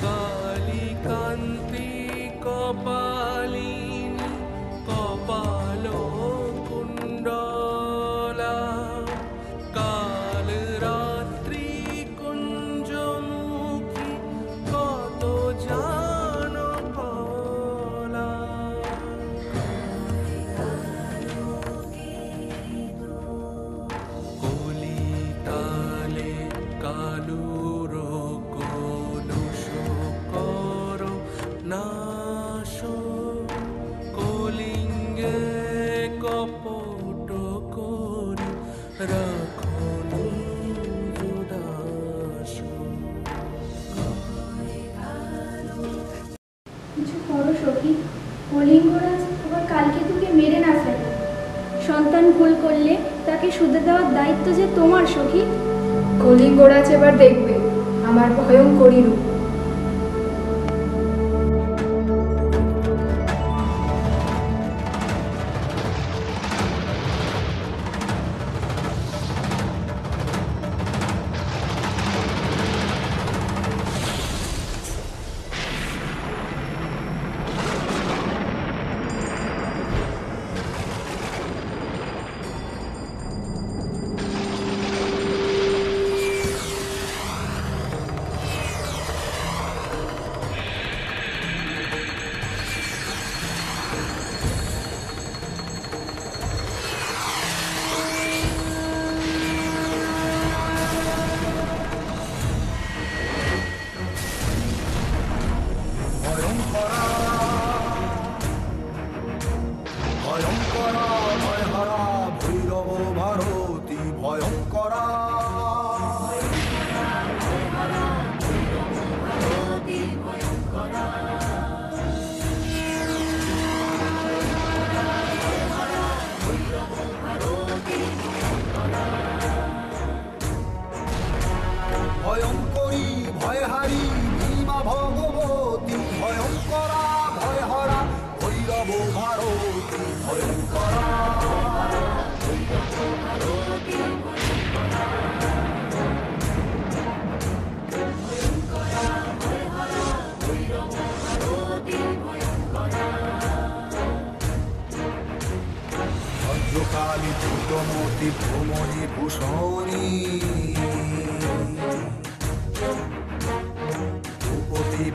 কালিকান্তি কপালিনী কপাল কুণ্ডলা, কাল রাত্রি কুঞ্জমুখী কত জান কলা। কলিতালে কালুর কলুষ কর নাশ, কলিঙ্গে কপট করি রাখো নিজ দাস। একজন ভুল করলে তাকে শুধরে দেওয়ার দায়িত্ব যে তোমার সখী। কলিঙ্গরাজ এবার দেখবে আমার ভয়ঙ্করী রূপ।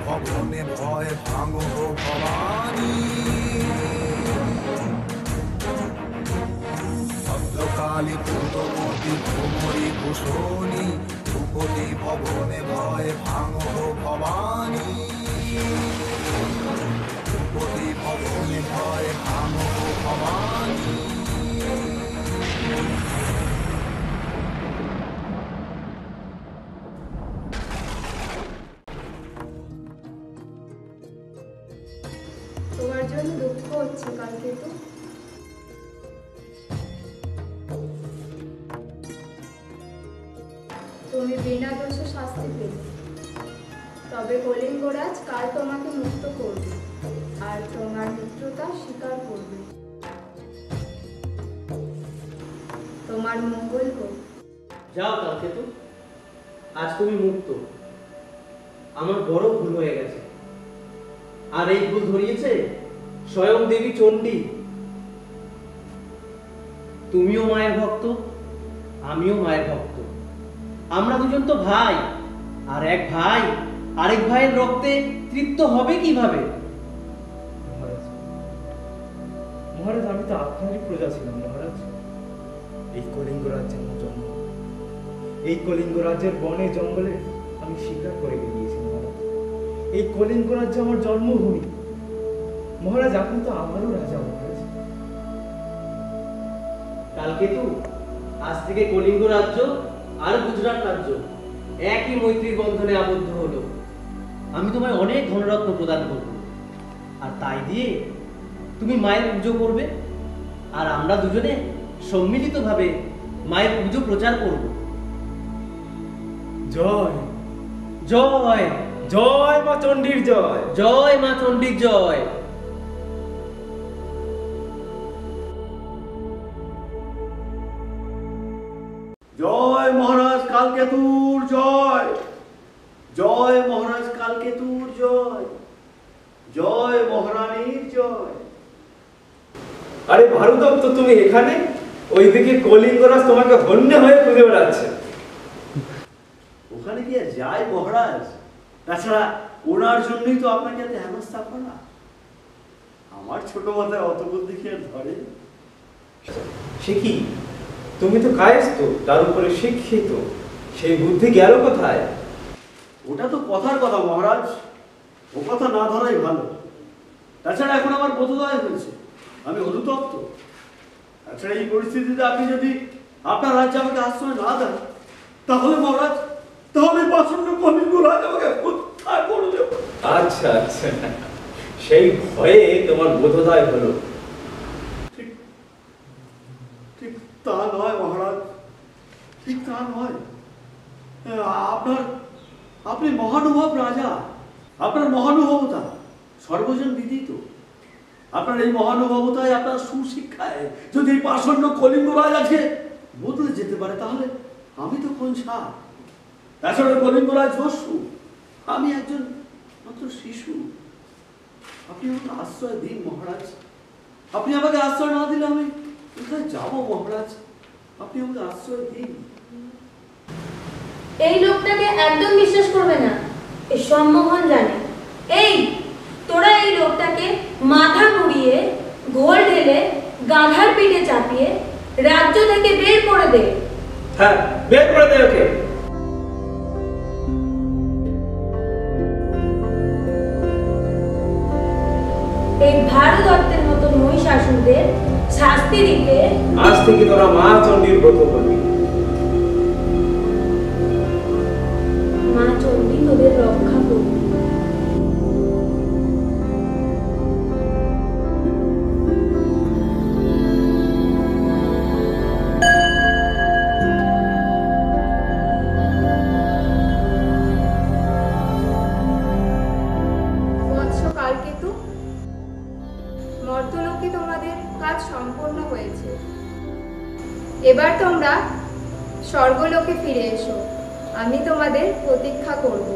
ভবনে ভয় ভাঙো ভবানী, ভদ্রকালী পুতমতি ভ্রমরী ভূষণী, ধ্রুপদী ভবনে ভয় ভাঙো ভবানী, ধ্রুপদী ভবনে ভয় ভাঙো ভবানী। তোমার জন্য দুঃখ হচ্ছে কালকেতু। তুমি বিনা দোষে শাস্তি পেলে, তবে কলিঙ্গরাজ কাল তোমাকে মুক্ত করবে আর তোমার মিত্রতা স্বীকার করবে। তোমার মঙ্গল হোক। যাও কালকেতু, আজ তুমি মুক্ত। আমার বড় ভুল হয়ে গেছে, আর এই ভুল ধরিয়েছে স্বয়ং দেবী চণ্ডী। তুমিও মায়ের ভক্ত, আমিও মায়ের ভক্ত। আমরা দুজন তো ভাই, আর এক ভাই আরেক ভাইয়ের রক্তে তৃপ্ত হবে কিভাবে? মহারাজ, আমি তো আপনারই প্রজা ছিলাম মহারাজ। এই কলিঙ্গ রাজ্যের আমার জন্ম, এই কলিঙ্গ রাজ্যের বনে জঙ্গলে আমি শিকার করে বেরিয়েছি মহারাজ। এই কলিঙ্গ রাজ্য আমার জন্মভূমি মহারাজ। আপনি তো আমারও রাজা মহারাজ। কালকেতু, আজ থেকে কলিঙ্গ রাজ্য আর গুজরাট রাজ্য একই মৈত্রীর বন্ধনে আবদ্ধ হলো। আমি তোমায় অনেক ধনরত্ন প্রদান করব, আর তাই দিয়ে তুমি মায়ের পুজো করবে, আর আমরা দুজনে সম্মিলিতভাবে মায়ের পুজো প্রচার করব। জয় জয় জয় মা চণ্ডীর জয়, জয় মা চণ্ডীর জয়। জয় মহারাজ কালকেতুর জয়, জয় মহারাজ কালকেতুর জয়, জয় মহারানীর জয়। আরে ভারতত্ব, তুমি এখানে? ওইদিকে কলিঙ্গরাজ তোমাকে হন্যে হয়ে খুঁজে বেড়াচ্ছে। ওখানে কি আর যায় মহারাজ? তাছাড়া ওনার জন্যই তো আপনাকে এত হেনস্থা করা। আমার ছোট মাথায় অত বুদ্ধি কি আর ধরে? সে কি, তুমি তো কায়স্থ, তার উপরে শিক্ষিত, সেই বুদ্ধি গেল কোথায়? ওটা তো কথার কথা মহারাজ, ও কথা না ধরাই ভালো। তাছাড়া এখন আমার বোধোদয় হয়েছে, আমি অনুতপ্ত। তাছাড়া এই পরিস্থিতিতে আপনি যদি আপনার রাজ্যে আমাকে আশ্রয় না দেন, তাহলে মহারাজ, তাহলে প্রচন্ড কলিঙ্গ রাজ আমাকে কোথায় করবে? আচ্ছা আচ্ছা, সেই ভয়ে তোমার বোধোদয় হলো। ঠিক আপনার মহানুভবতা সর্বজন বিদিত। আপনার এই মহানুভবতায়, আপনার সুশিক্ষায় যদি এই পাষণ্ড কলিঙ্গ রাজ আজকে বদলে যেতে পারে, তাহলে আমি তো কোন ছাড়। তাছাড়া কলিঙ্গ রাজ দস্যু, আমি একজন মাত্র শিশু। আপনি আমাকে আশ্রয় দিন মহারাজ। আপনি আমাকে আশ্রয় না দিলে আমি কোথায় যাব মহারাজ? আপনি আমাকে আশ্রয় দিন। এই লোকটাকে একদম বিশ্বাস করবে না, এই সম্মোহন জানে। এই তোরা এই লোকটাকে মাথা মুড়িয়ে, ঘোল ঢেলে, গাধার পিঠে চাপিয়ে রাজ্য থেকে বের করে দে। হ্যাঁ, বের করে দে ওকে। এই ভারতত্বের মতন মহিষাসুরদের শাস্তি দিতে আজ থেকে তোরা মা চণ্ডীর ব্রত করবি। মা চণ্ডী তোদের রক্ষা করবে। বৎস কালকেতু, মর্তলোকে তোমাদের কাজ সম্পূর্ণ হয়েছে। এবার তোমরা স্বর্গলোকে ফিরে এসো, আমি তোমাদের প্রতীক্ষা করব।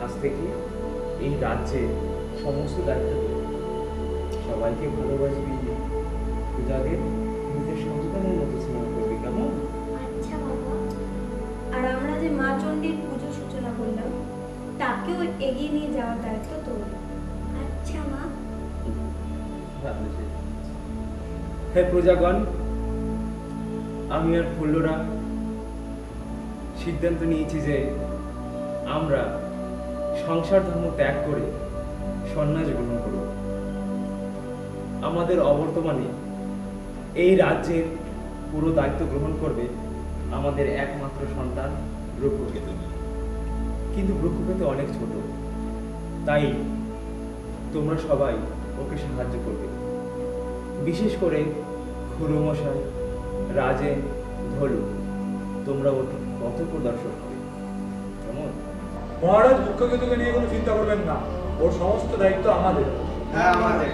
আজ থেকে এই রাজ্যে সমস্ত দায়িত্ব দেবে। সবাইকে ভালোবাসবি, পূজাদের নিজের সন্তানের মতো স্নেহ করবি, কেমন? আচ্ছা বাবা। আর আমরা যে মা চণ্ডীর পুজো সূচনা করলাম, তাকেও এগিয়ে নিয়ে যাওয়ার দায়িত্ব তোর। আচ্ছা মা। হে প্রজাগণ, আমি আর ফুল্লরা সিদ্ধান্ত নিয়েছি যে আমরা সংসার ধর্ম ত্যাগ করে সন্ন্যাস গ্রহণ করব। আমাদের অবর্তমানে এই রাজ্যের পুরো দায়িত্ব গ্রহণ করবে আমাদের একমাত্র সন্তান ব্রহ্মকেতু। কিন্তু ব্রহ্মকেতু অনেক ছোট, তাই তোমরা সবাই ওকে সাহায্য করবে। বিশেষ করে খুড়োমশাই, রাজেন, ধলু, তোমরা ওর পথ প্রদর্শন হবে, কেমন? মহারাজ, ব্রহ্মকেতুকে নিয়ে কোনো চিন্তা করবেন না, ওর সমস্ত দায়িত্ব আমাদের। হ্যাঁ, আমাদের।